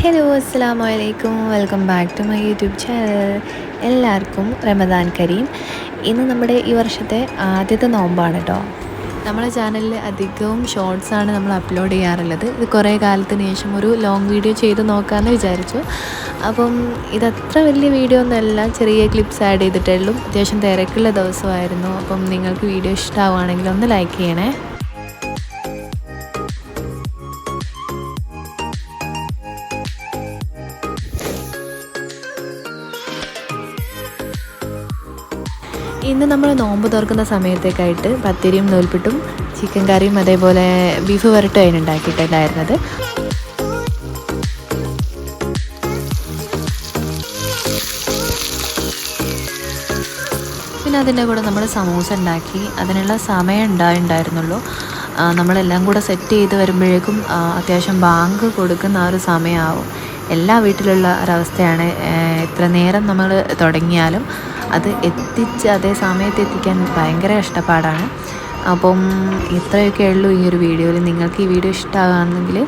Hello അസ്സലാമു അലൈക്കും, welcome back to my YouTube channel. എല്ലാവർക്കും റമദാൻ കരീം. ഇന്ന് നമ്മുടെ ഈ വർഷത്തെ ആദ്യത്തെ നോമ്പാണ് കേട്ടോ. നമ്മുടെ ചാനലിൽ അധികവും ഷോർട്സാണ് നമ്മൾ അപ്ലോഡ് ചെയ്യാറുള്ളത്. ഇത് കുറേ കാലത്തിന് ശേഷം ഒരു ലോങ് വീഡിയോ ചെയ്ത് നോക്കാമെന്ന് വിചാരിച്ചു. അപ്പം ഇതത്ര വലിയ വീഡിയോ ഒന്നുമല്ല, ചെറിയ ക്ലിപ്സ് ആഡ് ചെയ്തിട്ടേ ഉള്ളൂ. അത്യാവശ്യം തിരക്കുള്ള ദിവസമായിരുന്നു. അപ്പം നിങ്ങൾക്ക് വീഡിയോ ഇഷ്ടമാവുകയാണെങ്കിൽ ഒന്ന് ലൈക്ക് ചെയ്യണേ. ഇന്ന് നമ്മൾ നോമ്പ് തുറക്കുന്ന സമയത്തേക്കായിട്ട് പത്തിരിയും നൂൽപ്പിട്ടും ചിക്കൻ കറിയും അതേപോലെ ബീഫ് വരട്ടും അതിന് ഉണ്ടാക്കിയിട്ടുണ്ടായിരുന്നത്. പിന്നെ അതിൻ്റെ കൂടെ നമ്മൾ സമൂസ ഉണ്ടാക്കി. അതിനുള്ള സമയം ഉണ്ടായിരുന്നുള്ളൂ. നമ്മളെല്ലാം കൂടെ സെറ്റ് ചെയ്ത് വരുമ്പോഴേക്കും അത്യാവശ്യം ബാങ്ക് കൊടുക്കുന്ന ആ ഒരു സമയമാവും. എല്ലാ വീട്ടിലുള്ള ഒരവസ്ഥയാണ്. എത്ര നേരം നമ്മൾ തുടങ്ങിയാലും അത് അതേ സമയത്ത് എത്തിക്കാൻ ഭയങ്കര കഷ്ടപ്പാടാണ്. അപ്പം ഇത്രയൊക്കെ ഉള്ളൂ ഈ ഒരു വീഡിയോയിൽ. നിങ്ങൾക്ക് ഈ വീഡിയോ ഇഷ്ടമാകുകയാണെങ്കിൽ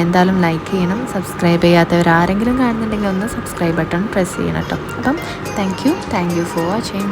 എന്തായാലും ലൈക്ക് ചെയ്യണം. സബ്സ്ക്രൈബ് ചെയ്യാത്തവരാരെങ്കിലും കാണുന്നുണ്ടെങ്കിൽ ഒന്ന് സബ്സ്ക്രൈബ് ബട്ടൺ പ്രസ് ചെയ്യണം കേട്ടോ. അപ്പം താങ്ക് യു ഫോർ വാച്ചിങ്.